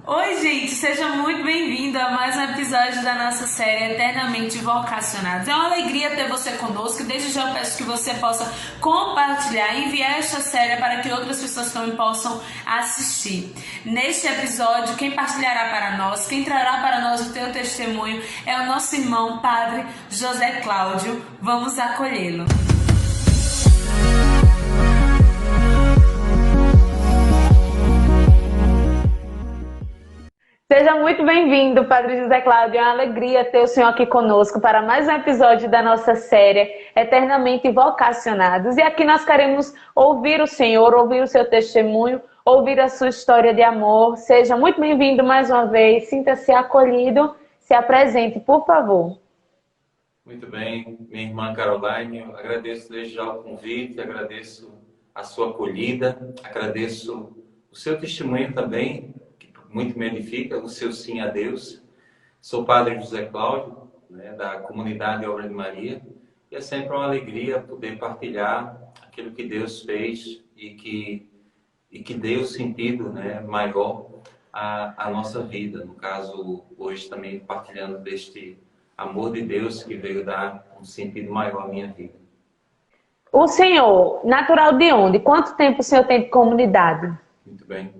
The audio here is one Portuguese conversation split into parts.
Oi, gente, seja muito bem-vindo a mais um episódio da nossa série Eternamente Vocacionados. É uma alegria ter você conosco e desde já eu peço que você possa compartilhar e enviar esta série para que outras pessoas também possam assistir. Neste episódio, quem partilhará para nós, quem trará para nós o teu testemunho é o nosso irmão, Padre José Cláudio. Vamos acolhê-lo. Seja muito bem-vindo, Padre José Cláudio. É uma alegria ter o senhor aqui conosco para mais um episódio da nossa série Eternamente Vocacionados. E aqui nós queremos ouvir o Senhor, ouvir o seu testemunho, ouvir a sua história de amor. Seja muito bem-vindo mais uma vez, sinta-se acolhido, se apresente, por favor. Muito bem, minha irmã Caroline, eu agradeço desde já o convite, agradeço a sua acolhida, agradeço o seu testemunho também, que muito me edifica, o seu sim a Deus. Sou Padre José Cláudio, né, da Comunidade Obra de Maria, e é sempre uma alegria poder partilhar aquilo que Deus fez e que deu sentido, né, maior à nossa vida. No caso, hoje também partilhando deste amor de Deus que veio dar um sentido maior à minha vida. O senhor, natural de onde? Quanto tempo o senhor tem de comunidade? Muito bem.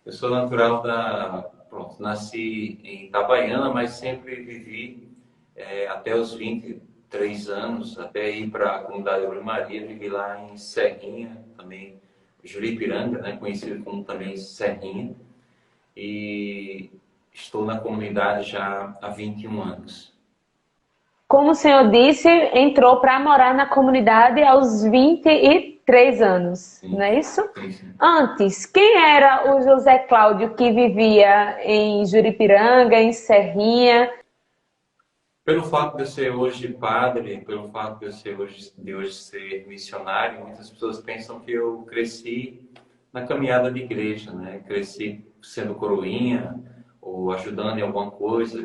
Eu sou natural Pronto, nasci em Itabaiana, mas sempre vivi até os 23 anos, até ir para a comunidade Obra Maria, vivi lá em Serrinha, também Juripiranga, né, conhecido como também Serrinha, e estou na comunidade já há 21 anos. Como o senhor disse, entrou para morar na comunidade aos 23 anos, não Sim, é isso? sim, sim. Antes, quem era o José Cláudio que vivia em Juripiranga, em Serrinha? Pelo fato de eu ser hoje padre, pelo fato de eu ser hoje ser missionário, muitas pessoas pensam que eu cresci na caminhada de igreja, né? Cresci sendo coroinha ou ajudando em alguma coisa,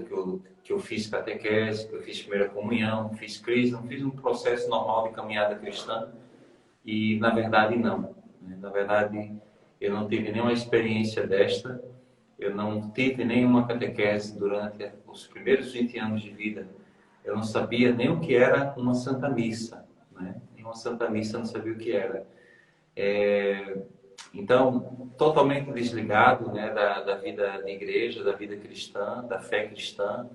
que eu fiz catequese, que eu fiz primeira comunhão, fiz crisma, fiz um processo normal de caminhada cristã e, na verdade, não. Né? Na verdade, eu não tive nenhuma experiência desta. Eu não tive nenhuma catequese durante os primeiros 20 anos de vida. Eu não sabia nem o que era uma Santa Missa, né? Nem uma Santa Missa eu não sabia o que era. Então, totalmente desligado, né, da vida de igreja, da vida cristã, da fé cristã.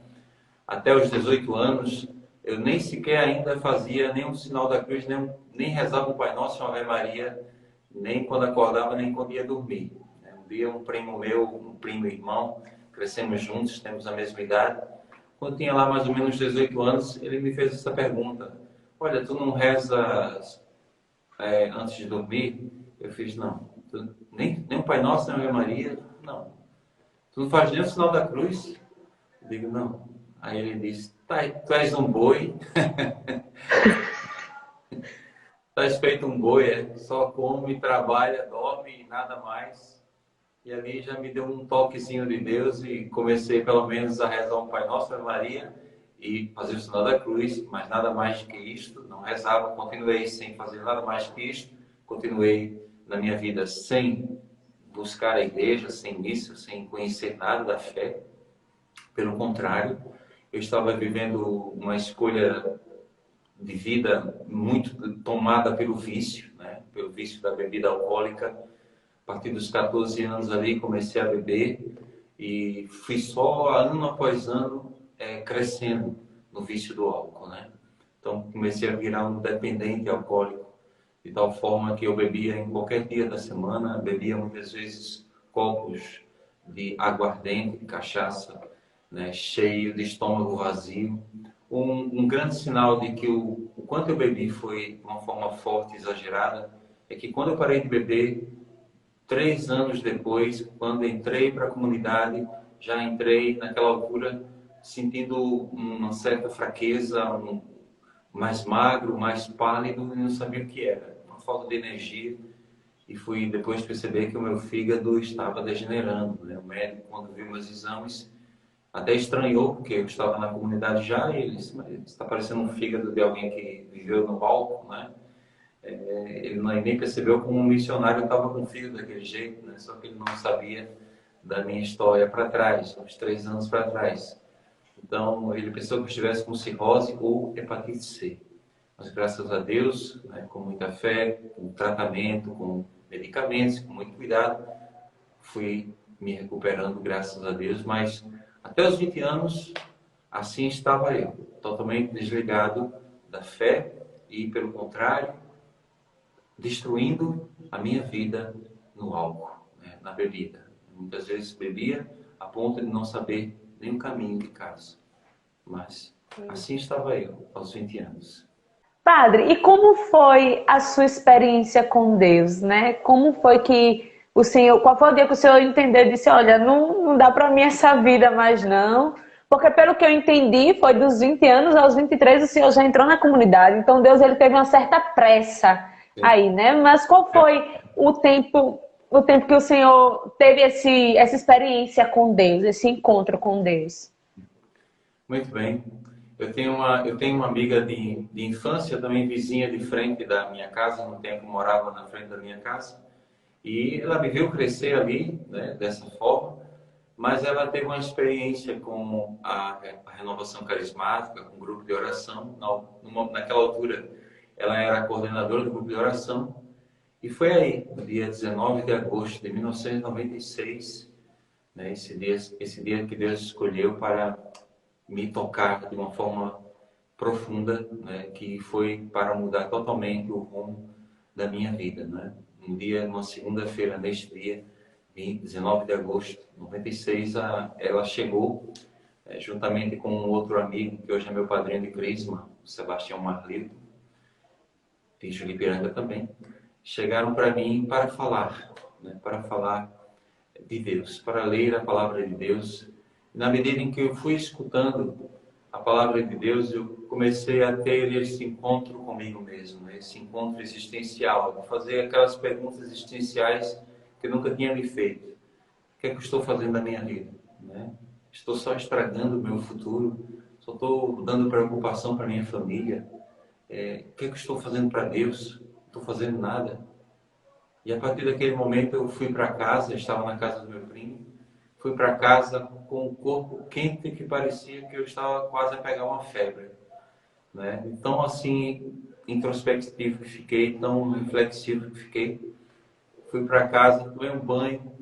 Até os 18 anos, eu nem sequer ainda fazia nenhum sinal da cruz, nem rezava o Pai Nosso e uma Ave Maria, nem quando acordava, nem quando ia dormir. Um dia um primo meu, um primo irmão, crescemos juntos, temos a mesma idade. Quando tinha lá mais ou menos 18 anos, ele me fez essa pergunta: olha, tu não rezas antes de dormir? Eu fiz: não. Nem o Pai Nosso, nem a Ave Maria? Não. Tu não faz nem o sinal da cruz? Eu digo: não. Aí ele disse: tá, tu és um boi, estás feito um boi, só come, trabalha, dorme e nada mais. E ali já me deu um toquezinho de Deus e comecei pelo menos a rezar um Pai Nosso, Ave Maria e fazer o sinal da cruz, mas nada mais do que isto. Não rezava, continuei sem fazer nada mais que isto. Continuei na minha vida sem buscar a igreja, sem missa, sem conhecer nada da fé. Pelo contrário, eu estava vivendo uma escolha de vida muito tomada pelo vício, né? Pelo vício da bebida alcoólica. A partir dos 14 anos ali comecei a beber e fui só ano após ano crescendo no vício do álcool, né? Então comecei a virar um dependente alcoólico, de tal forma que eu bebia em qualquer dia da semana, bebia muitas vezes copos de aguardente, de cachaça, né? Cheio de estômago vazio. Um grande sinal de que o quanto eu bebi foi de uma forma forte, exagerada, é que quando eu parei de beber, 3 anos depois, quando entrei para a comunidade, já entrei naquela altura sentindo uma certa fraqueza, mais magro, mais pálido, e não sabia o que era. Uma falta de energia. E fui depois perceber que o meu fígado estava degenerando, né? O médico, quando viu meus exames, até estranhou, porque eu estava na comunidade já, e ele disse: mas está parecendo um fígado de alguém que viveu no álcool, né? Ele nem percebeu como um missionário estava com o fígado daquele jeito, né? Só que ele não sabia da minha história para trás, uns 3 anos para trás. Então, ele pensou que eu estivesse com cirrose ou hepatite C. Mas, graças a Deus, né, com muita fé, com tratamento, com medicamentos, com muito cuidado, fui me recuperando, graças a Deus. Mas, até os 20 anos, assim estava eu, totalmente desligado da fé e, pelo contrário, destruindo a minha vida no álcool, né, na bebida. Muitas vezes bebia a ponto de não saber nem o caminho de casa. Mas assim estava eu, aos 20 anos. Padre, e como foi a sua experiência com Deus, né? Como foi que o Senhor, qual foi o dia que o Senhor entendeu e disse, olha, não dá para mim essa vida mais não? Porque pelo que eu entendi, foi dos 20 anos aos 23 o Senhor já entrou na comunidade. Então Deus ele teve uma certa pressa aí, né? Mas qual foi o tempo que o Senhor teve essa experiência com Deus, esse encontro com Deus? Muito bem. Eu tenho uma amiga de infância, também vizinha de frente da minha casa, no tempo morava na frente da minha casa. E ela me viu crescer ali, né, dessa forma, mas ela teve uma experiência com a renovação carismática, com o grupo de oração. Naquela altura, ela era coordenadora do grupo de oração. E foi aí, no dia 19 de agosto de 1996, né, esse dia que Deus escolheu para me tocar de uma forma profunda, né, que foi para mudar totalmente o rumo da minha vida, né? Numa segunda-feira, neste dia, 19 de agosto de 96, ela chegou, juntamente com um outro amigo, que hoje é meu padrinho de crisma, o Sebastião Marlito, de Juripiranga também, chegaram para mim para falar, né, para falar de Deus, para ler a palavra de Deus. Na medida em que eu fui escutando a palavra de Deus, eu comecei a ter esse encontro comigo mesmo, né? Esse encontro existencial, fazer aquelas perguntas existenciais que eu nunca tinha me feito. O que é que eu estou fazendo na minha vida, né? Estou só estragando o meu futuro? Só estou dando preocupação para minha família? O que é que eu estou fazendo para Deus? Não estou fazendo nada. E a partir daquele momento eu fui para casa, estava na casa do meu primo, fui para casa com o corpo quente que parecia que eu estava quase a pegar uma febre, né? Então, assim, introspectivo que fiquei, tão reflexivo que fiquei. Fui para casa, tomei um banho,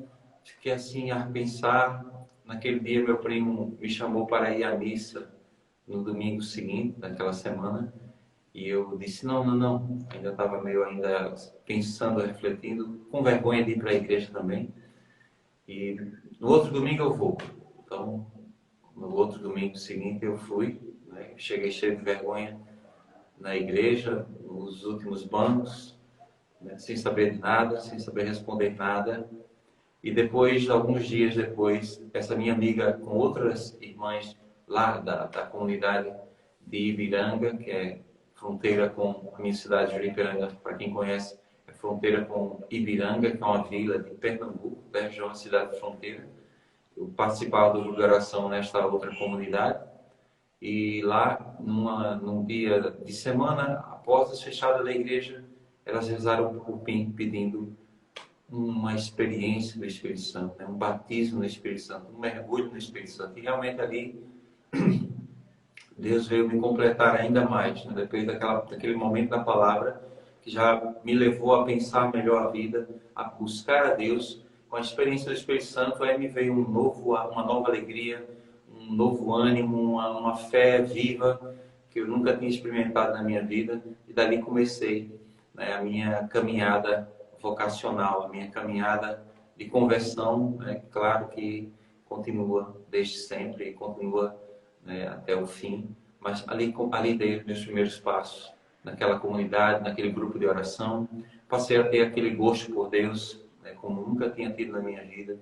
fiquei assim a pensar. Naquele dia meu primo me chamou para ir à missa no domingo seguinte, daquela semana, e eu disse, não. Ainda estava meio pensando, refletindo, com vergonha de ir para a igreja também. E no outro domingo eu vou. Então, no outro domingo seguinte eu fui, né? Cheguei cheio de vergonha na igreja, nos últimos bancos, né? Sem saber de nada, sem saber responder nada. E depois, alguns dias depois, essa minha amiga com outras irmãs lá da comunidade de Ibiranga, que é fronteira com a minha cidade de Juripiranga, para quem conhece, é fronteira com Ibiranga, que é uma vila de Pernambuco, da região da cidade de fronteira. Eu participava do grupo de oração nesta outra comunidade. E lá, num dia de semana, após a fechada da igreja, elas rezaram por mim, pedindo uma experiência do Espírito Santo, né? Um batismo no Espírito Santo, um mergulho no Espírito Santo. E realmente ali, Deus veio me completar ainda mais, né? Depois daquele momento da palavra, que já me levou a pensar melhor a vida, a buscar a Deus. Com a experiência do Espírito Santo, aí me veio uma nova alegria, um novo ânimo, uma fé viva que eu nunca tinha experimentado na minha vida. E dali comecei, né, a minha caminhada vocacional, a minha caminhada de conversão, né? Claro que continua desde sempre e continua, né, até o fim, mas ali dei os meus primeiros passos naquela comunidade, naquele grupo de oração. Passei a ter aquele gosto por Deus, né, como nunca tinha tido na minha vida.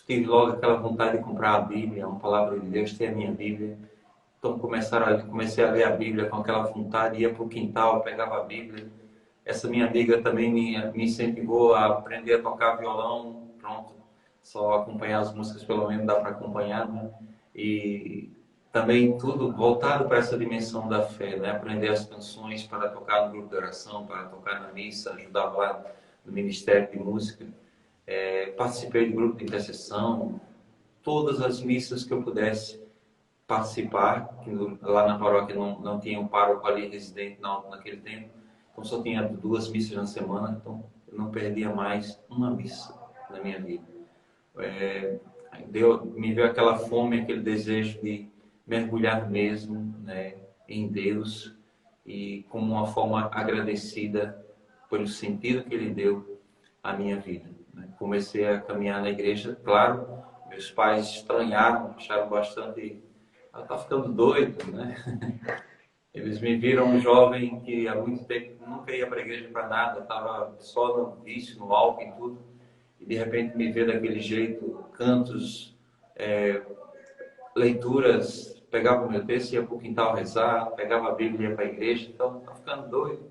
Tive logo aquela vontade de comprar a Bíblia, uma palavra de Deus, ter a minha Bíblia. Então comecei a ler a Bíblia com aquela vontade, ia para o quintal, pegava a Bíblia. Essa minha amiga também me incentivou a aprender a tocar violão. Pronto, só acompanhar as músicas pelo menos dá para acompanhar, né? E também tudo voltado para essa dimensão da fé, né? Aprender as canções para tocar no grupo de oração, para tocar na missa, ajudar lá no Ministério de Música. Participei do grupo de intercessão, todas as missas que eu pudesse participar, que lá na paróquia não tinha um pároco ali residente naquele tempo, então só tinha 2 missas na semana, então eu não perdia mais uma missa na minha vida. Me veio aquela fome, aquele desejo de mergulhar mesmo, né, em Deus, e como uma forma agradecida pelo sentido que Ele deu à minha vida, né? Comecei a caminhar na igreja, claro, meus pais estranharam, acharam bastante, ela está ficando doido, né? Eles me viram um jovem que há muito tempo nunca ia para a igreja para nada, estava só no vício, no álcool e tudo, e de repente me vê daquele jeito, cantos, leituras, pegava o meu texto, ia para o quintal rezar, pegava a Bíblia e ia para a igreja, então está ficando doido,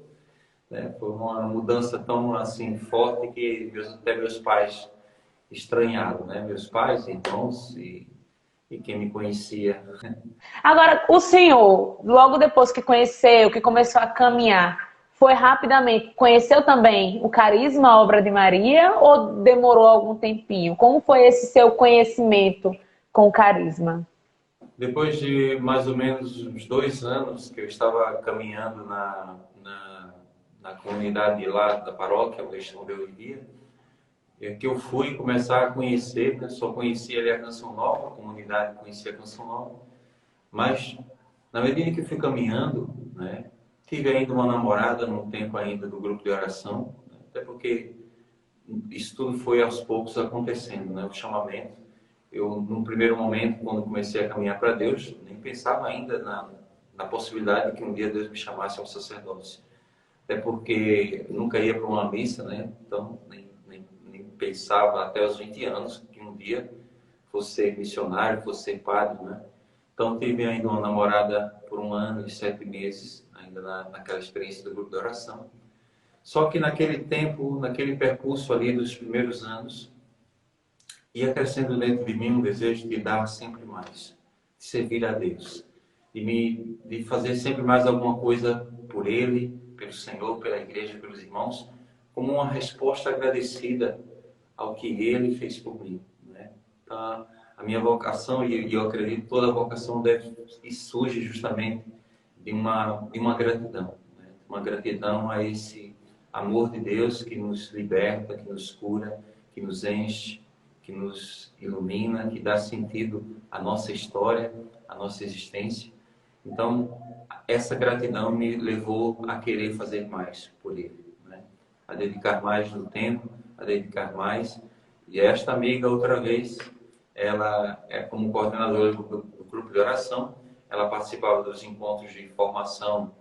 né? Foi uma mudança tão assim forte que até meus pais estranharam, né? Meus pais, irmãos e quem me conhecia. Agora, o senhor, logo depois que conheceu, que começou a caminhar, foi rapidamente, conheceu também o carisma, a obra de Maria, ou demorou algum tempinho? Como foi esse seu conhecimento com o carisma? Depois de mais ou menos uns 2 anos que eu estava caminhando na comunidade lá da paróquia, onde eu vivia, é que eu fui começar a conhecer, né? Só conhecia ali a Canção Nova, a comunidade conhecia a Canção Nova, mas na medida que eu fui caminhando, né, tive ainda uma namorada num tempo ainda do grupo de oração, né? Até porque isso tudo foi aos poucos acontecendo, né? O chamamento. Eu, num primeiro momento, quando comecei a caminhar para Deus, nem pensava ainda na possibilidade de que um dia Deus me chamasse ao sacerdócio. Até porque eu nunca ia para uma missa, né? Então, nem pensava até os 20 anos que um dia fosse ser missionário, fosse ser padre, né? Então, tive ainda uma namorada por 1 ano e 7 meses, ainda naquela experiência do grupo de oração. Só que naquele tempo, naquele percurso ali dos primeiros anos, ia crescendo dentro de mim um desejo de dar sempre mais, de servir a Deus, de fazer sempre mais alguma coisa por Ele, pelo Senhor, pela igreja, pelos irmãos, como uma resposta agradecida ao que Ele fez por mim, né? Então, a minha vocação, e eu acredito toda vocação e surge justamente de uma gratidão, né? Uma gratidão a esse amor de Deus que nos liberta, que nos cura, que nos enche, que nos ilumina, que dá sentido à nossa história, à nossa existência. Então, essa gratidão me levou a querer fazer mais por Ele, né? A dedicar mais do tempo, a dedicar mais. E esta amiga, outra vez, ela é como coordenadora do grupo de oração, ela participava dos encontros de formação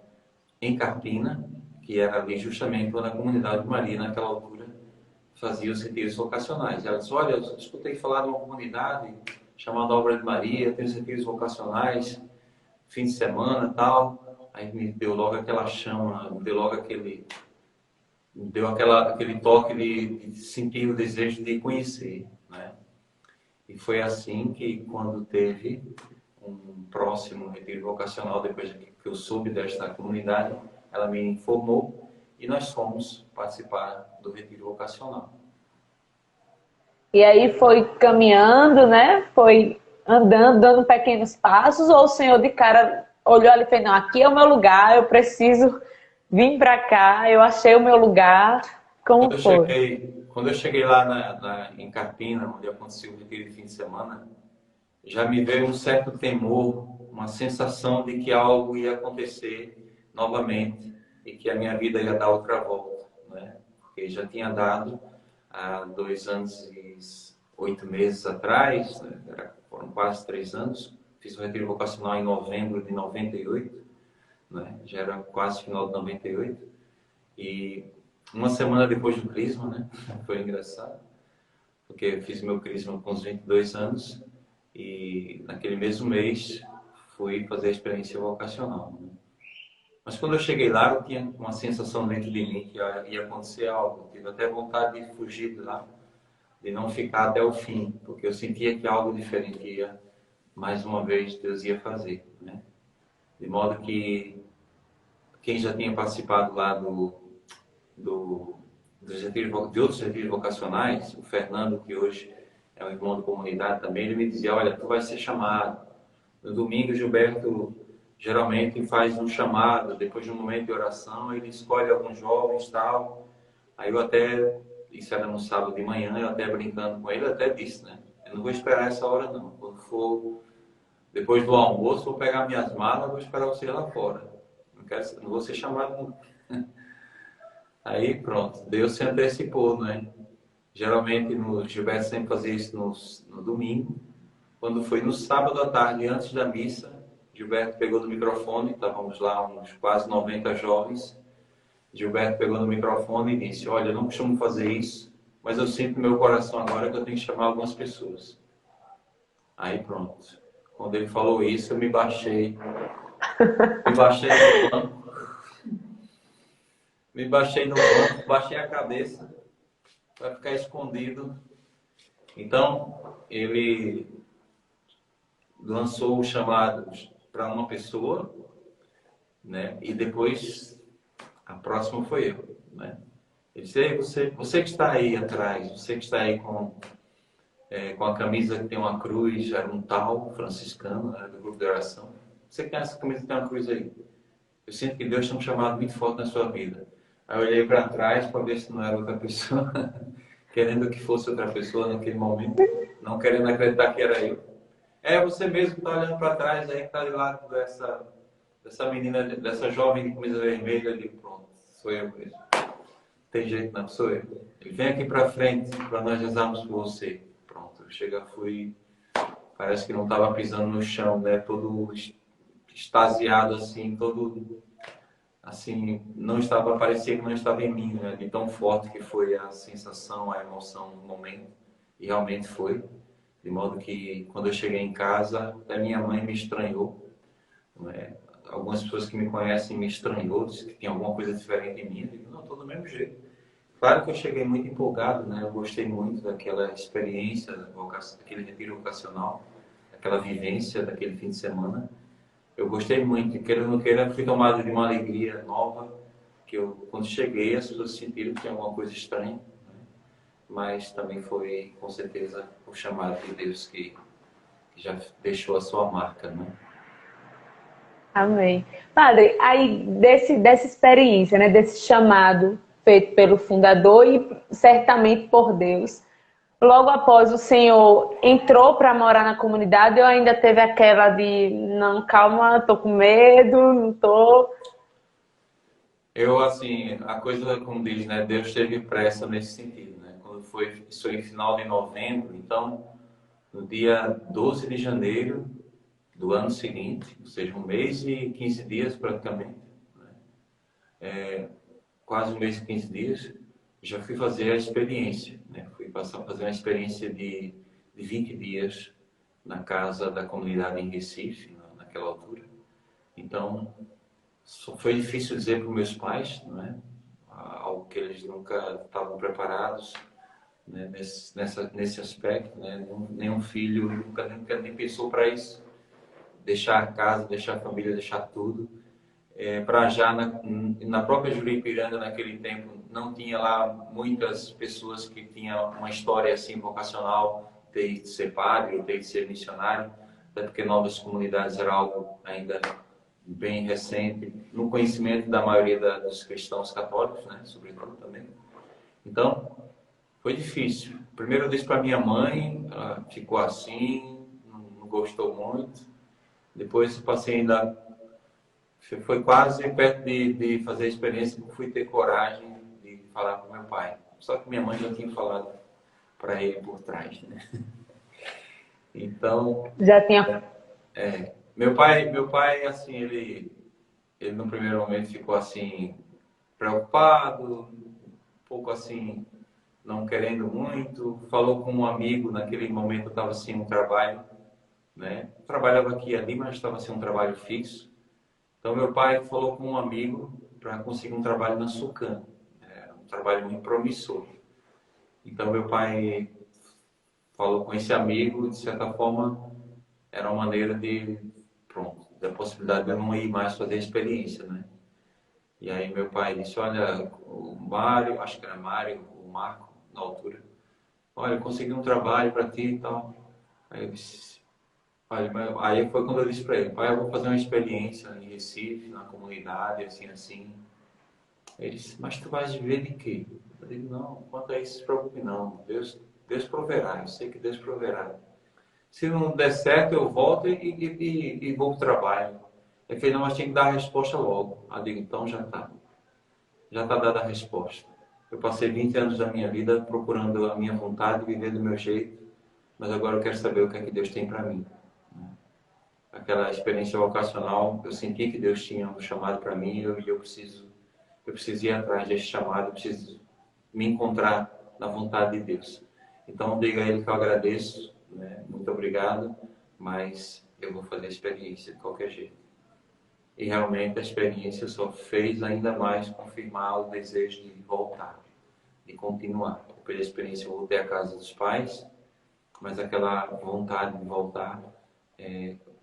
em Carpina, que era ali justamente na comunidade de Maria, naquela altura, fazia os retiros vocacionais. Ela disse, olha, eu escutei falar de uma comunidade chamada Obra de Maria, tem os retiros vocacionais, fim de semana e tal. Aí me deu logo aquela chama, me deu logo aquele toque de sentir o desejo de conhecer, né? E foi assim que, quando teve um próximo retiro vocacional, depois que eu soube desta comunidade, ela me informou e nós fomos participar do retiro vocacional. E aí foi caminhando, né? Foi andando, dando pequenos passos, ou o senhor de cara olhou ali e fez, não, aqui é o meu lugar, eu preciso vir para cá, eu achei o meu lugar. Como foi? Quando eu cheguei lá em Carpina, onde aconteceu o retiro de fim de semana, já me veio um certo temor, uma sensação de que algo ia acontecer novamente e que a minha vida ia dar outra volta, né? Porque já tinha dado há 2 anos e 8 meses atrás, né? Foram quase 3 anos. Fiz o retiro vocacional em novembro de 98, né? Já era quase final de 98. E uma semana depois do crisma, né? Foi engraçado, porque eu fiz meu crisma com os 22 anos e naquele mesmo mês fui fazer a experiência vocacional, né? Mas quando eu cheguei lá, eu tinha uma sensação dentro de mim que ia acontecer algo. Eu tive até vontade de fugir de lá, de não ficar até o fim, porque eu sentia que algo diferente ia, mais uma vez, Deus ia fazer, né? De modo que quem já tinha participado lá do de outros retiros vocacionais, o Fernando, que hoje é um irmão da comunidade também, ele me dizia, olha, tu vai ser chamado. No domingo, o Gilberto geralmente faz um chamado, depois de um momento de oração, ele escolhe alguns jovens e tal. Aí eu até, isso era no sábado de manhã, eu até brincando com ele, até disse, né? Eu não vou esperar essa hora não. Quando for depois do almoço, vou pegar minhas malas, vou esperar você lá fora. Não vou ser chamado nunca. Aí pronto, Deus se antecipou, né? Geralmente no Gilberto sempre fazia isso no domingo. Quando foi no sábado à tarde, antes da missa, Gilberto pegou no microfone, estávamos lá uns quase 90 jovens. Gilberto pegou no microfone e disse, olha, eu não costumo fazer isso, mas eu sinto no meu coração agora que eu tenho que chamar algumas pessoas. Aí pronto. Quando ele falou isso, eu me baixei no banco, baixei a cabeça para ficar escondido. Então, ele lançou o chamado para uma pessoa, né? E depois a próxima foi eu, né? Ele disse, ei, você que está aí atrás, você que está aí com a camisa que tem uma cruz, era um tal franciscano, era do grupo de oração. Você que tem essa camisa que tem uma cruz aí? Eu sinto que Deus tem um chamado muito forte na sua vida. Aí eu olhei para trás para ver se não era outra pessoa, querendo que fosse outra pessoa naquele momento, não querendo acreditar que era eu. É você mesmo que está olhando para trás aí, que está de lado dessa menina, dessa jovem de camisa vermelha ali. Pronto, sou eu mesmo. Tem jeito não, sou eu. Ele vem aqui para frente para nós rezarmos por você. Pronto, fui, parece que não estava pisando no chão, né? Todo extasiado assim, todo assim, parecia que não estava em mim, né? De tão forte que foi a sensação, a emoção no momento. E realmente foi. De modo que, quando eu cheguei em casa, até minha mãe me estranhou. Né? Algumas pessoas que me conhecem me estranhou, disse que tinha alguma coisa diferente em mim. Eu digo, não, estou do mesmo jeito. Claro que eu cheguei muito empolgado, né? Eu gostei muito daquela experiência, daquele retiro vocacional, daquela vivência, daquele fim de semana. Eu gostei muito, queira ou não queira, fui tomado de uma alegria nova, que eu, quando cheguei, as pessoas sentiram que tinha alguma coisa estranha, né? Mas também foi, com certeza, o chamado de Deus que já deixou a sua marca, né? Amém. Padre, aí dessa experiência, né, desse chamado feito pelo fundador e certamente por Deus, logo após o senhor entrou para morar na comunidade, ou ainda teve aquela de, não, calma, tô com medo, não tô... Eu, assim, a coisa, como diz, né, Deus teve pressa nesse sentido, né? Quando isso foi em final de novembro, então, no dia 12 de janeiro do ano seguinte, ou seja, um mês e 15 dias praticamente, né? Quase um mês e 15 dias, já fui fazer a experiência, né? Fui passar a fazer uma experiência de 20 dias na casa da comunidade em Recife, naquela altura. Então, foi difícil dizer para os meus pais, não é? Algo que eles nunca estavam preparados, né? Nesse aspecto, né? Nenhum filho nunca nem pensou para isso. Deixar a casa, deixar a família, deixar tudo. Para já na própria Juripiranga, naquele tempo, não tinha lá muitas pessoas que tinham uma história assim vocacional, ter de ser padre ou ter de ser missionário, até porque novas comunidades era algo ainda bem recente, no conhecimento da maioria dos cristãos católicos, né, sobretudo também. Então, foi difícil. Primeiro eu disse para minha mãe, ela ficou assim, não gostou muito. Depois passei ainda, foi quase perto de fazer a experiência que fui ter coragem de falar com meu pai. Só que minha mãe já tinha falado para ele por trás, né? Então, Já tinha... meu pai, assim, ele no primeiro momento ficou assim preocupado, um pouco assim não querendo muito. Falou com um amigo, naquele momento eu estava assim um trabalho, né? Trabalhava aqui e ali, mas estava assim um trabalho fixo. Então meu pai falou com um amigo para conseguir um trabalho na Sucan, um trabalho muito promissor. Então meu pai falou com esse amigo, de certa forma era uma maneira de, pronto, da possibilidade de eu não ir mais fazer a experiência, né? E aí meu pai disse, olha, o Mário, acho que era Mário, o Marco, na altura, olha, eu consegui um trabalho para ti e tal. Aí eu disse, aí foi quando eu disse para ele, pai, eu vou fazer uma experiência em Recife, na comunidade, assim, assim. Ele disse, mas tu vais viver de quê? Eu digo, não, quanto a isso, se preocupe não. Deus proverá, eu sei que Deus proverá. Se não der certo, eu volto e vou para o trabalho. Ele fez, não, mas tinha que dar a resposta logo. Eu digo, então já está. Já está dada a resposta. Eu passei 20 anos da minha vida procurando a minha vontade, viver do meu jeito, mas agora eu quero saber o que é que Deus tem para mim. Aquela experiência vocacional, eu senti que Deus tinha um chamado para mim e eu preciso ir atrás desse chamado, eu preciso me encontrar na vontade de Deus. Então, diga a Ele que eu agradeço, né? Muito obrigado, mas eu vou fazer a experiência de qualquer jeito. E realmente a experiência só fez ainda mais confirmar o desejo de voltar, de continuar. Depois da experiência eu voltei à casa dos pais, mas aquela vontade de voltar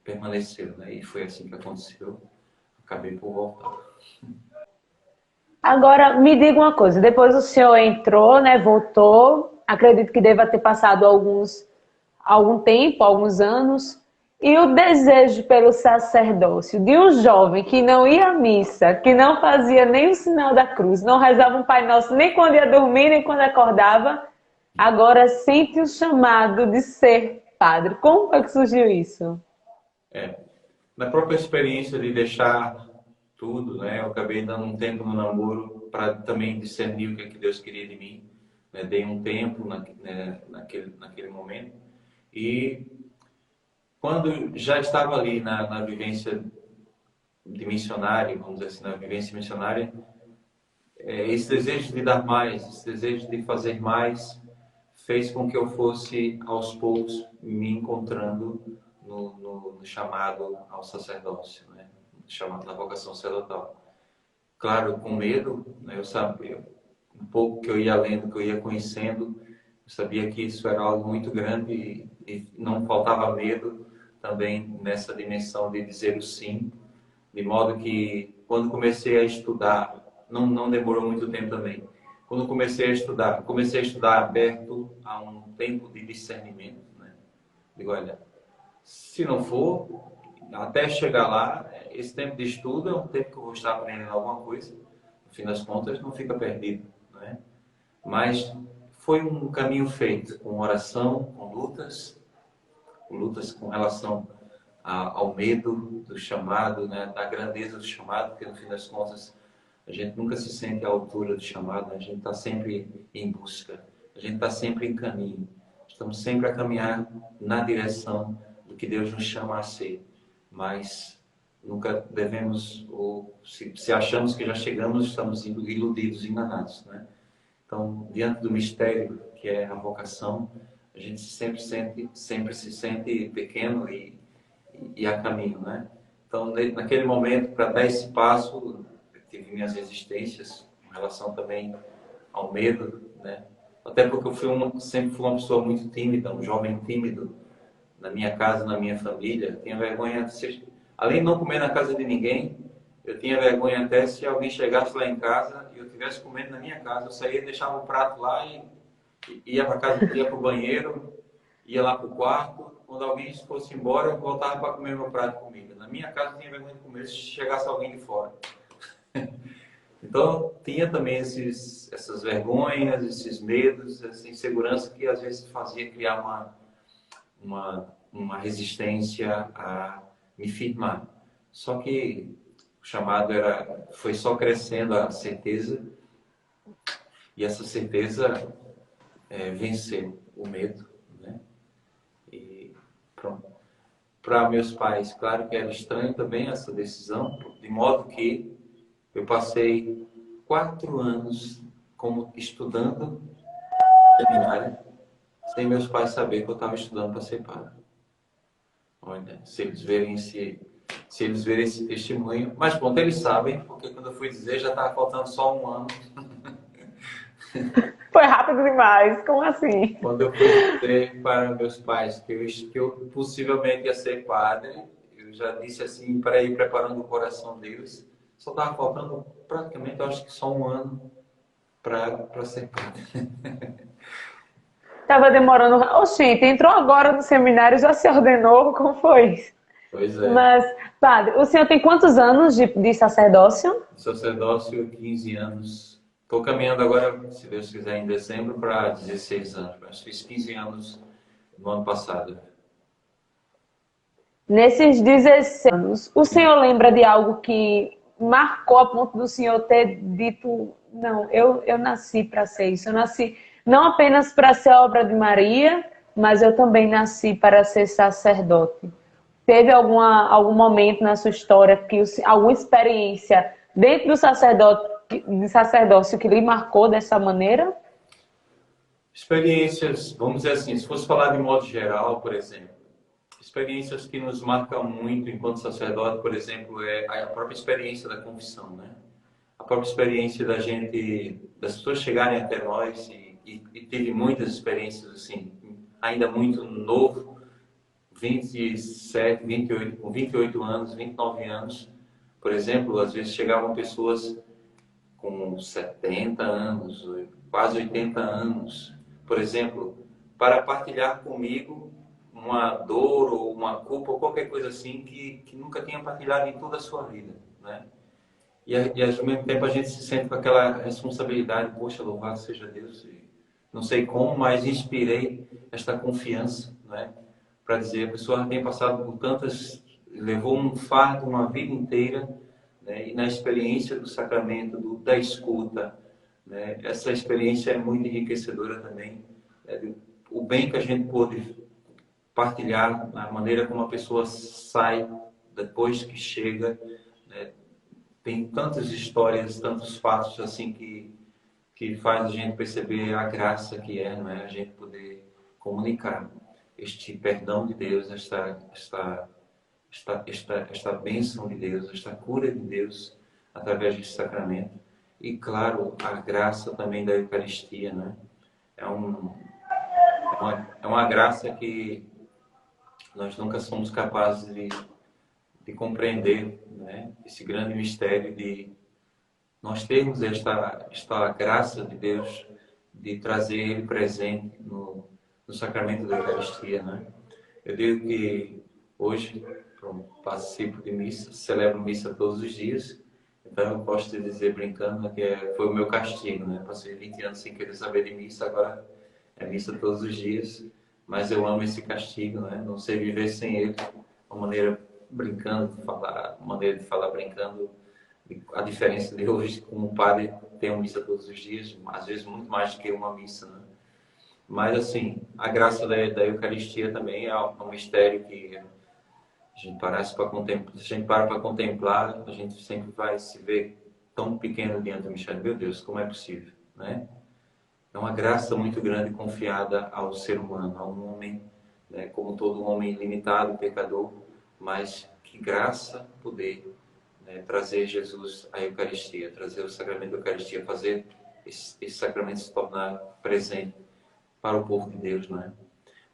permaneceu, né? E foi assim que aconteceu. Acabei por voltar. Agora, me diga uma coisa, depois o senhor entrou, né, voltou, acredito que deva ter passado algum tempo, alguns anos, e o desejo pelo sacerdócio de um jovem que não ia à missa, que não fazia nem o sinal da cruz, não rezava um Pai Nosso nem quando ia dormir, nem quando acordava, agora sente o chamado de ser padre. Como foi que surgiu isso? Na própria experiência de deixar tudo, né? Eu acabei dando um tempo no namoro para também discernir o que é que Deus queria de mim. Né? Dei um tempo naquele momento. E quando já estava ali na vivência de missionário, vamos dizer assim, na vivência missionária, esse desejo de dar mais, esse desejo de fazer mais, fez com que eu fosse, aos poucos, me encontrando no chamado ao sacerdócio, né? Chamado da vocação sacerdotal. Claro, com medo, né? Eu sabia, um pouco que eu ia lendo, que eu ia conhecendo, eu sabia que isso era algo muito grande e não faltava medo também nessa dimensão de dizer o sim, de modo que quando comecei a estudar, não demorou muito tempo também. Quando comecei a estudar aberto a um tempo de discernimento, né? Digo, olha, se não for, até chegar lá, esse tempo de estudo é um tempo que eu vou estar aprendendo alguma coisa. No fim das contas, não fica perdido, né? Mas foi um caminho feito com oração, com lutas com relação ao medo do chamado, né? Da grandeza do chamado, porque no fim das contas a gente nunca se sente à altura do chamado, né? A gente está sempre em busca, a gente está sempre em caminho, estamos sempre a caminhar na direção do que Deus nos chama a ser, mas nunca devemos, ou se achamos que já chegamos, estamos iludidos, enganados, né? Então, diante do mistério que é a vocação, a gente sempre se sente pequeno e a caminho, né? Então, naquele momento, para dar esse passo, eu tive minhas resistências com relação também ao medo, né? Até porque eu sempre fui uma pessoa muito tímida, um jovem tímido, na minha casa, na minha família. Tinha vergonha de ser... Além de não comer na casa de ninguém, eu tinha vergonha até se alguém chegasse lá em casa e eu estivesse comendo na minha casa. Eu saía, deixava o prato lá e ia para casa, ia para o banheiro, ia lá para o quarto. Quando alguém fosse embora, eu voltava para comer meu prato de comida. Na minha casa eu tinha vergonha de comer se chegasse alguém de fora. Então, tinha também essas vergonhas, esses medos, essa insegurança que às vezes fazia criar uma resistência a me firmar. Só que o chamado foi só crescendo a certeza, e essa certeza venceu o medo, né? E pronto. Para meus pais, claro que era estranho também essa decisão, de modo que eu passei 4 anos como estudando seminário, sem meus pais saber que eu estava estudando para ser padre. Olha, se eles verem esse testemunho. Mas pronto, eles sabem, porque quando eu fui dizer já estava faltando só 1 ano. Foi rápido demais, como assim? Quando eu fui dizer para meus pais que eu possivelmente ia ser padre, eu já disse assim, para ir preparando o coração deles. Só estava faltando praticamente, eu acho que só um ano para ser padre. Tava demorando. Oxente, entrou agora no seminário, já se ordenou, como foi? Pois é. Mas, padre, o senhor tem quantos anos de sacerdócio? Sacerdócio, 15 anos. Estou caminhando agora, se Deus quiser, em dezembro para 16 anos. Mas fiz 15 anos no ano passado. Nesses 16 anos, o senhor lembra de algo que marcou a ponto do senhor ter dito: não, eu nasci para ser isso, eu nasci não apenas para ser obra de Maria, mas eu também nasci para ser sacerdote. Teve algum momento na sua história, alguma experiência dentro do de sacerdócio que lhe marcou dessa maneira? Experiências, vamos dizer assim, se fosse falar de modo geral, por exemplo, experiências que nos marcam muito enquanto sacerdote, por exemplo, é a própria experiência da confissão, né? A própria experiência da gente, das pessoas chegarem até nós e teve muitas experiências assim, ainda muito novo, 27, 28, com 28 anos, 29 anos, por exemplo, às vezes chegavam pessoas com 70 anos, quase 80 anos, por exemplo, para partilhar comigo uma dor ou uma culpa ou qualquer coisa assim que nunca tinha partilhado em toda a sua vida, né? E ao mesmo tempo a gente se sente com aquela responsabilidade, poxa, louvado seja Deus. E não sei como, mas inspirei esta confiança, né? Para dizer, a pessoa tem passado por tantas, levou um fardo uma vida inteira, né? E na experiência do sacramento, da escuta, né? Essa experiência é muito enriquecedora também, né? O bem que a gente pôde partilhar, a maneira como a pessoa sai depois que chega, né? Tem tantas histórias, tantos fatos assim que faz a gente perceber a graça que é, não é? A gente poder comunicar este perdão de Deus, esta bênção de Deus, esta cura de Deus através deste sacramento. E, claro, a graça também da Eucaristia, né? É, é uma graça que nós nunca somos capazes de compreender, né? Esse grande mistério de nós termos esta graça de Deus de trazer Ele presente no sacramento da Eucaristia, né? Eu digo que hoje participo de missa, celebro missa todos os dias, então eu posso te dizer brincando que foi o meu castigo, né? Passei 20 anos sem querer saber de missa, agora é missa todos os dias, mas eu amo esse castigo, né? Não sei viver sem ele, uma maneira brincando de falar, uma maneira de falar brincando. A diferença de hoje, como o padre tem uma missa todos os dias, às vezes muito mais do que uma missa, né? Mas, assim, a graça da Eucaristia também é um mistério que a gente parece para contemplar, se a gente para contemplar, a gente sempre vai se ver tão pequeno diante do mistério. Meu Deus, como é possível, né? É uma graça muito grande confiada ao ser humano, ao homem, né? Como todo homem limitado, pecador, mas que graça poder, né, trazer Jesus à Eucaristia, trazer o sacramento da Eucaristia, fazer esse sacramento se tornar presente para o povo de Deus, não é?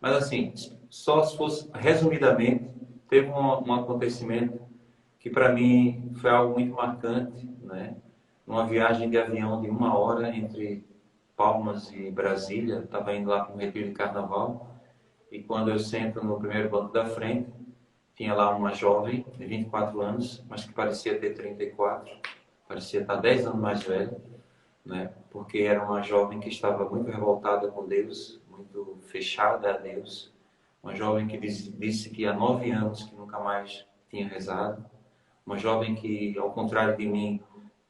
Mas assim, só se fosse resumidamente, teve um acontecimento que para mim foi algo muito marcante, né? Uma viagem de avião de 1 hora entre Palmas e Brasília, estava indo lá para um retiro de carnaval, e quando eu sento no primeiro banco da frente, tinha lá uma jovem de 24 anos, mas que parecia ter 34, parecia estar 10 anos mais velha, né? Porque era uma jovem que estava muito revoltada com Deus, muito fechada a Deus, uma jovem que disse que há 9 anos que nunca mais tinha rezado, uma jovem que, ao contrário de mim,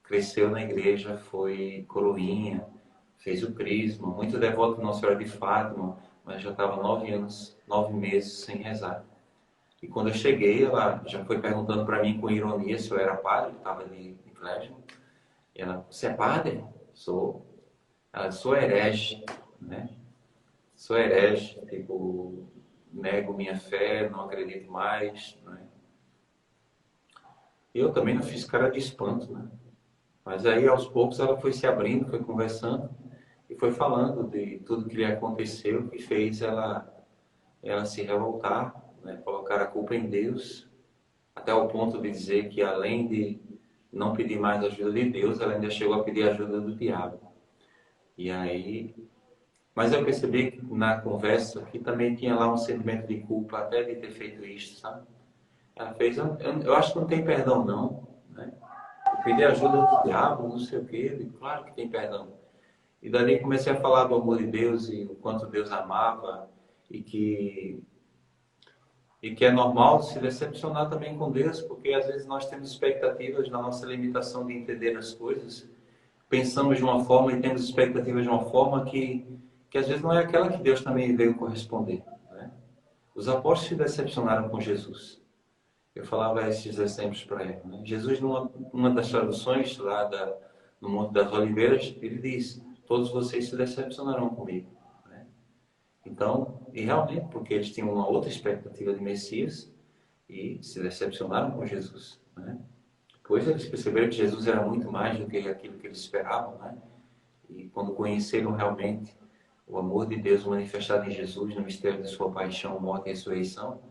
cresceu na igreja, foi coroinha, fez o crisma, muito devota de Nossa Senhora de Fátima, mas já estava 9 anos, 9 meses sem rezar. E quando eu cheguei, ela já foi perguntando para mim com ironia se eu era padre, estava de colégio. E ela, você é padre? Sou. Ela, sou herege, né? Sou herege, tipo, nego minha fé, não acredito mais, né? E eu também não fiz cara de espanto, né? Mas aí, aos poucos, ela foi se abrindo, foi conversando e foi falando de tudo que lhe aconteceu, que fez ela se revoltar, né? Colocar a culpa em Deus, até o ponto de dizer que além não pedir mais ajuda de Deus, ela ainda chegou a pedir ajuda do diabo. E aí, mas eu percebi que na conversa que também tinha lá um sentimento de culpa até de ter feito isso, sabe? Ela fez, eu acho que não tem perdão não, né? Eu pedi ajuda do diabo, não sei o quê, eu digo, claro que tem perdão. E dali comecei a falar do amor de Deus e o quanto Deus amava e que é normal se decepcionar também com Deus, porque às vezes nós temos expectativas na nossa limitação de entender as coisas, pensamos de uma forma e temos expectativas de uma forma que às vezes não é aquela que Deus também veio corresponder, né? Os apóstolos se decepcionaram com Jesus. Eu falava esses exemplos para ele, né? Jesus, numa das traduções lá no Monte das Oliveiras, ele diz: todos vocês se decepcionarão comigo, né? Então, e realmente, porque eles tinham uma outra expectativa de Messias e se decepcionaram com Jesus, né? Depois eles perceberam que Jesus era muito mais do que aquilo que eles esperavam, né? E quando conheceram realmente o amor de Deus manifestado em Jesus no mistério de sua paixão, morte e ressurreição,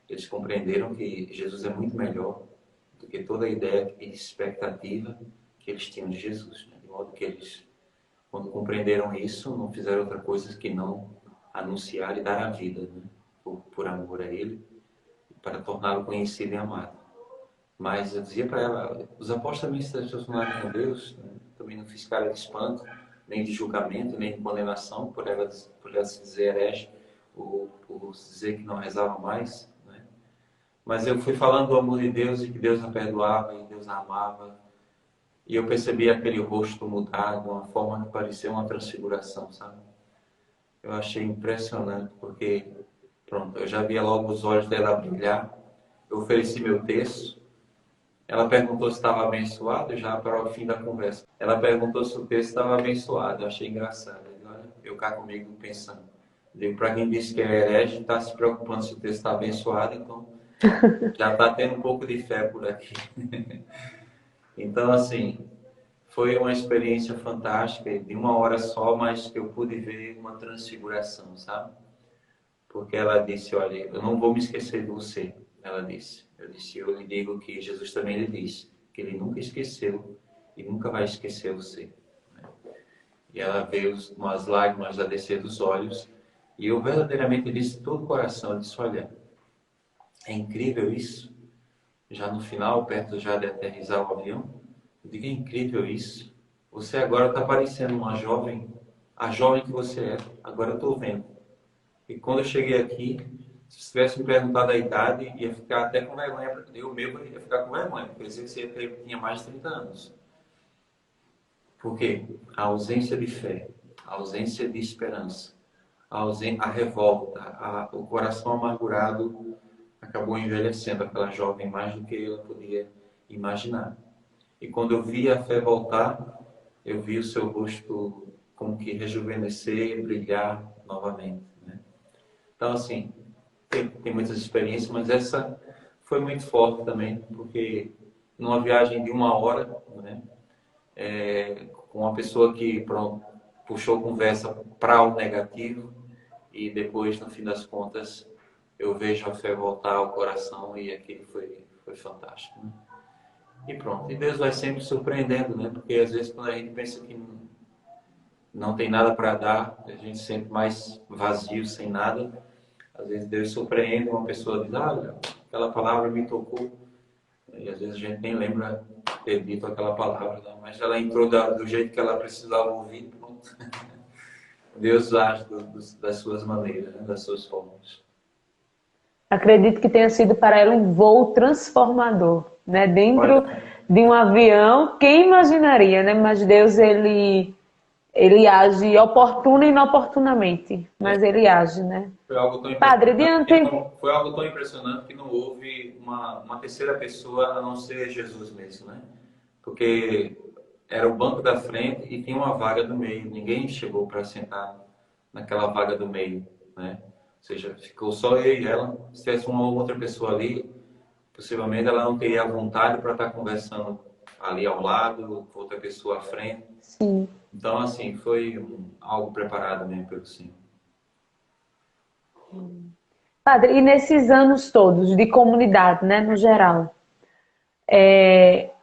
eles compreenderam que Jesus é muito melhor do que toda a ideia e expectativa que eles tinham de Jesus, né? De modo que eles, quando compreenderam isso, não fizeram outra coisa que não anunciar e dar a vida, né? Por amor a Ele, para torná-lo conhecido e amado. Mas eu dizia para ela, os apóstolos também se decepcionaram com Deus, né? Também não fiz cara de espanto, nem de julgamento, nem de condenação, por ela se dizer herege, ou por dizer que não rezava mais, né? Mas eu fui falando do amor de Deus e que Deus a perdoava e Deus a amava. E eu percebi aquele rosto mudar de uma forma que parecia uma transfiguração, sabe? Eu achei impressionante, porque, pronto, eu já via logo os olhos dela brilhar. Eu ofereci meu texto. Ela perguntou se estava abençoado, já para o fim da conversa. Ela perguntou se o texto estava abençoado. Eu achei engraçado. Eu cá comigo pensando. Digo, para quem disse que é herege, está se preocupando se o texto está abençoado, então já está tendo um pouco de fé por aqui. Então, assim, foi uma experiência fantástica, de uma hora só, mas que eu pude ver uma transfiguração, sabe? Porque ela disse, olha, eu não vou me esquecer de você, ela disse. Eu disse, eu lhe digo que Jesus também lhe disse, que ele nunca esqueceu e nunca vai esquecer você. E ela veio umas lágrimas a descer dos olhos, e eu verdadeiramente disse de todo o coração, eu disse, olha, é incrível isso. Já no final, perto já de aterrissar o avião, eu digo, é incrível isso. Você agora está parecendo uma jovem, a jovem que você é. Agora eu estou vendo. E quando eu cheguei aqui, se tivesse me perguntado a idade, ia ficar até com vergonha. Eu mesmo ia ficar com vergonha, porque eu dizia que você tinha mais de 30 anos. Por quê? A ausência de fé, a ausência de esperança, a revolta, o coração amargurado acabou envelhecendo aquela jovem mais do que ela podia imaginar. E quando eu vi a fé voltar, eu vi o seu rosto como que rejuvenescer e brilhar novamente, né? Então, assim, tem muitas experiências, mas essa foi muito forte também, porque numa viagem de uma hora, né, com uma pessoa que pronto, puxou conversa para o negativo, e depois, no fim das contas, eu vejo a fé voltar ao coração, e aquilo foi fantástico, né? E pronto, e Deus vai sempre surpreendendo, né? Porque às vezes quando a gente pensa que não tem nada para dar, a gente se sente mais vazio, sem nada. Às vezes Deus surpreende, uma pessoa diz, olha, aquela palavra me tocou. E às vezes a gente nem lembra ter dito aquela palavra, né? Mas ela entrou do jeito que ela precisava ouvir, pronto. Deus age das suas maneiras, né? Das suas formas. Acredito que tenha sido para ela um voo transformador, né? Dentro Olha, de um avião, quem imaginaria, né? Mas Deus, ele age oportuna e inoportunamente, mas ele age, né? foi algo tão Padre, impressionante diante... que foi algo tão impressionante que não houve uma terceira pessoa a não ser Jesus mesmo, né? Porque era o banco da frente e tinha uma vaga do meio. Ninguém chegou para sentar naquela vaga do meio, né? Ou seja, ficou só eu e ela. Se tivesse uma outra pessoa ali, possivelmente ela não teria a vontade para estar conversando ali ao lado, com outra pessoa à frente. Sim. Então, assim, foi algo preparado mesmo pelo Senhor. Padre, e nesses anos todos de comunidade, né, no geral,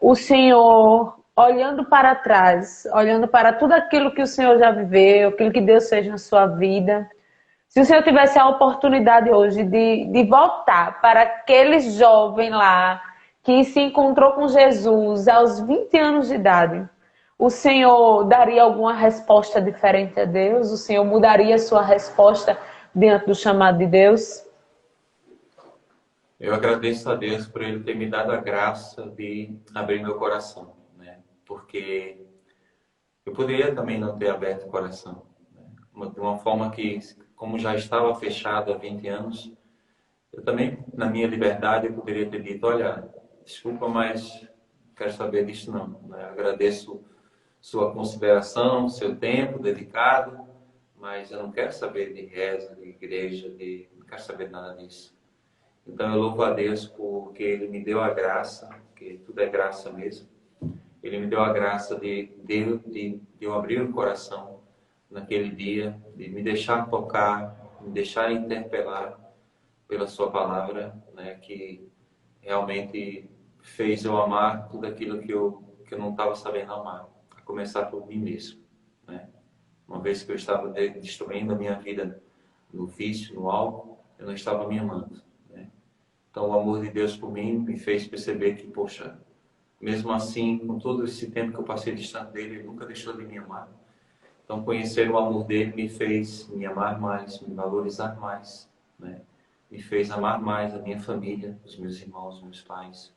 o Senhor, olhando para trás, olhando para tudo aquilo que o Senhor já viveu, aquilo que Deus fez na sua vida, se o Senhor tivesse a oportunidade hoje de voltar para aquele jovem lá que se encontrou com Jesus aos 20 anos de idade, o Senhor daria alguma resposta diferente a Deus? O Senhor mudaria a sua resposta diante do chamado de Deus? Eu agradeço a Deus por Ele ter me dado a graça de abrir meu coração, né? Porque eu poderia também não ter aberto o coração, né? De uma forma que, como já estava fechado há 20 anos, eu também, na minha liberdade, eu poderia ter dito, olha, desculpa, mas não quero saber disso não, né? Agradeço sua consideração, seu tempo dedicado, mas eu não quero saber de reza, de igreja, não quero saber de nada disso. Então eu louvo a Deus porque Ele me deu a graça, porque tudo é graça mesmo. Ele me deu a graça de eu abrir o coração naquele dia, de me deixar tocar, me deixar interpelar pela sua palavra, né, que realmente fez eu amar tudo aquilo que eu não estava sabendo amar, a começar por mim mesmo, né? Uma vez que eu estava destruindo a minha vida no vício, no álcool, eu não estava me amando, né? Então o amor de Deus por mim me fez perceber que, poxa, mesmo assim, com todo esse tempo que eu passei distante dele, ele nunca deixou de me amar. Então conhecer o amor dele me fez me amar mais, me valorizar mais, né? Me fez amar mais a minha família, os meus irmãos, meus pais,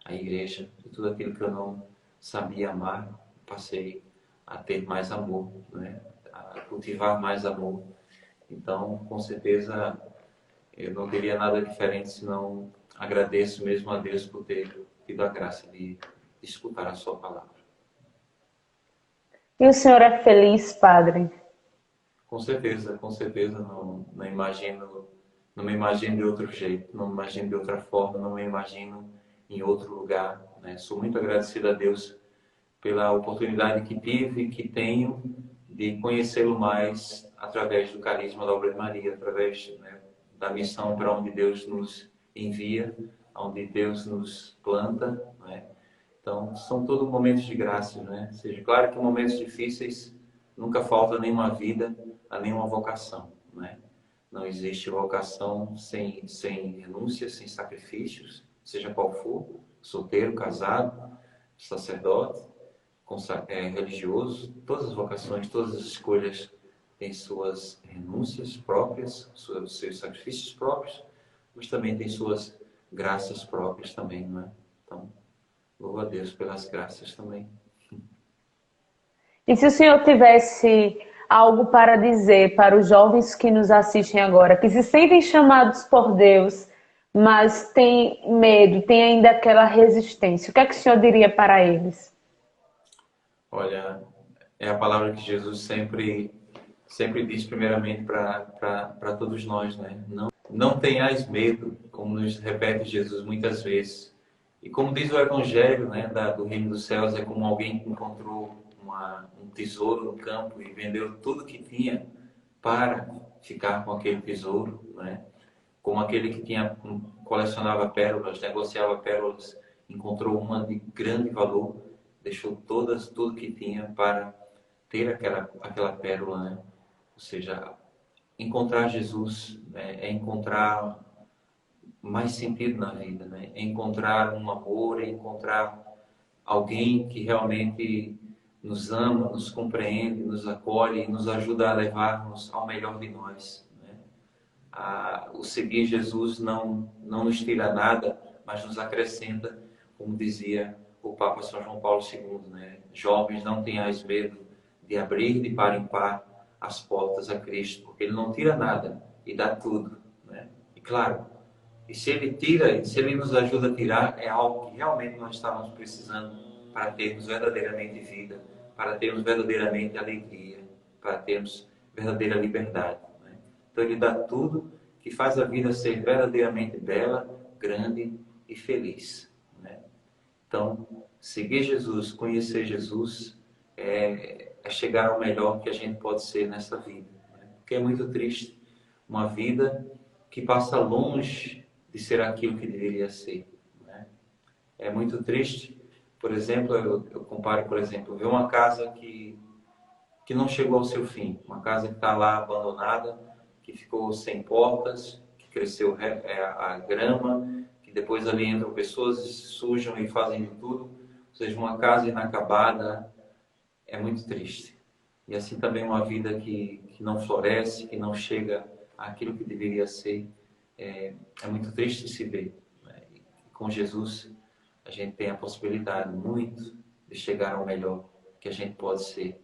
a igreja, e tudo aquilo que eu não sabia amar, passei a ter mais amor, né? A cultivar mais amor. Então, com certeza, eu não teria nada diferente, senão agradeço mesmo a Deus por ter tido a graça de escutar a sua palavra. E o Senhor é feliz, Padre? Com certeza, não imagino, não me imagino de outro jeito, não me imagino de outra forma, não me imagino em outro lugar, né? Sou muito agradecido a Deus pela oportunidade que tive e que tenho de conhecê-lo mais através do carisma da Obra de Maria, através, né, da missão para onde Deus nos envia, onde Deus nos planta, né? Então, são todos momentos de graça, né? Ou seja, claro que momentos difíceis nunca falta nenhuma vida, a nenhuma vocação, né? Não existe vocação sem renúncia, sem sacrifícios, seja qual for, solteiro, casado, sacerdote, religioso, todas as vocações, todas as escolhas têm suas renúncias próprias, seus sacrifícios próprios, mas também têm suas graças próprias também, não é? Então, louvo a Deus pelas graças também. E se o Senhor tivesse algo para dizer para os jovens que nos assistem agora, que se sentem chamados por Deus, mas têm medo, têm ainda aquela resistência, o que é que o Senhor diria para eles? Olha, é a palavra que Jesus sempre diz primeiramente para todos nós, né? Não tenhais medo, como nos repete Jesus muitas vezes. E como diz o Evangelho, né, do Reino dos Céus, é como alguém que encontrou um tesouro no campo e vendeu tudo que tinha para ficar com aquele tesouro, né? Como aquele que colecionava pérolas, negociava pérolas, encontrou uma de grande valor, deixou tudo que tinha para ter aquela pérola, né? Ou seja, encontrar Jesus, né, é encontrar mais sentido na vida, né? É encontrar um amor, é encontrar alguém que realmente nos ama, nos compreende, nos acolhe e nos ajuda a levar-nos ao melhor de nós, né? O seguir Jesus não nos tira nada, mas nos acrescenta, como dizia o Papa São João Paulo II, né? Jovens, não tenhais medo de abrir de par em par as portas a Cristo, porque Ele não tira nada e dá tudo, né? E claro, e se Ele tira, se Ele nos ajuda a tirar, é algo que realmente nós estávamos precisando para termos verdadeiramente vida, para termos verdadeiramente alegria, para termos verdadeira liberdade, né? Então Ele dá tudo que faz a vida ser verdadeiramente bela, grande e feliz, né? Então, seguir Jesus, conhecer Jesus, é chegar ao melhor que a gente pode ser nessa vida, né? Porque é muito triste uma vida que passa longe de ser aquilo que deveria ser, né? É muito triste. Por exemplo, eu comparo, por exemplo, ver uma casa que não chegou ao seu fim, uma casa que está lá abandonada, que ficou sem portas, que cresceu a grama, que depois ali entram pessoas, sujam e fazem de tudo. Ou seja, uma casa inacabada é muito triste. E assim também uma vida que não floresce, que não chega àquilo que deveria ser, é muito triste de se ver, né? E com Jesus a gente tem a possibilidade muito de chegar ao melhor que a gente pode ser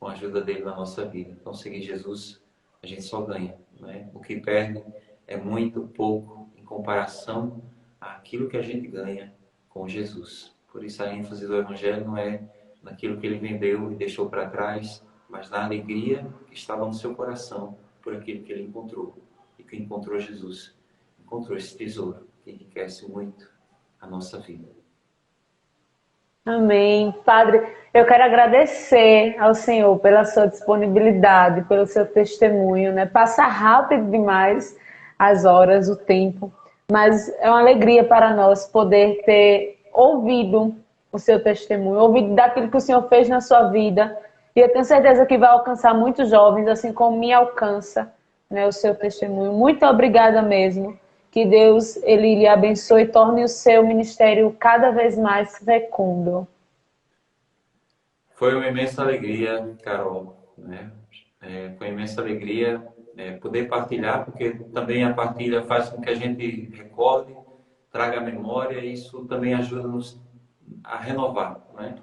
com a ajuda dele na nossa vida. Então, seguir Jesus, a gente só ganha, né? O que perde é muito pouco em comparação àquilo que a gente ganha com Jesus. Por isso a ênfase do Evangelho não é naquilo que ele vendeu e deixou para trás, mas na alegria que estava no seu coração por aquilo que ele encontrou. E que encontrou Jesus, encontrou esse tesouro que enriquece muito a nossa vida. Amém. Padre, eu quero agradecer ao Senhor pela sua disponibilidade, pelo seu testemunho, né? Passa rápido demais as horas, o tempo, mas é uma alegria para nós poder ter ouvido o seu testemunho, ouvido daquilo que o Senhor fez na sua vida. E eu tenho certeza que vai alcançar muitos jovens, assim como me alcança, né, o seu testemunho. Muito obrigada mesmo. Que Deus ele lhe abençoe e torne o seu ministério cada vez mais fecundo. Foi uma imensa alegria, Carol, né? Foi uma imensa alegria poder partilhar, porque também a partilha faz com que a gente recorde, traga a memória, e isso também ajuda-nos a renovar, né?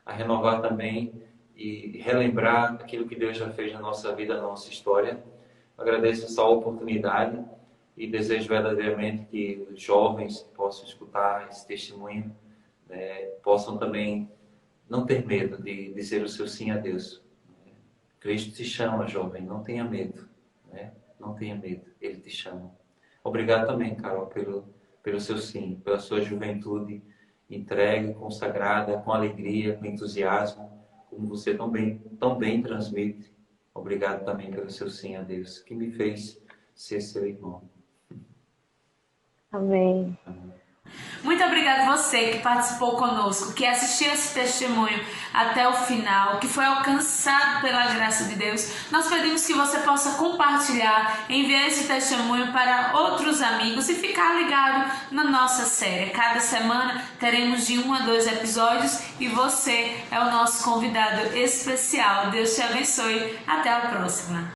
A renovar também e relembrar aquilo que Deus já fez na nossa vida, na nossa história. Agradeço essa oportunidade e desejo verdadeiramente que os jovens possam escutar esse testemunho, possam também não ter medo de dizer o seu sim a Deus. Cristo te chama, jovem, não tenha medo, né? Não tenha medo, Ele te chama. Obrigado também, Carol, pelo seu sim, pela sua juventude entregue, consagrada, com alegria, com entusiasmo, como você tão bem transmite. Obrigado também pelo seu sim a Deus, que me fez ser seu irmão. Amém. Muito obrigada você que participou conosco, que assistiu esse testemunho até o final, que foi alcançado pela graça de Deus. Nós pedimos que você possa compartilhar, enviar esse testemunho para outros amigos e ficar ligado na nossa série. Cada semana teremos de 1 a 2 episódios e você é o nosso convidado especial. Deus te abençoe. Até a próxima.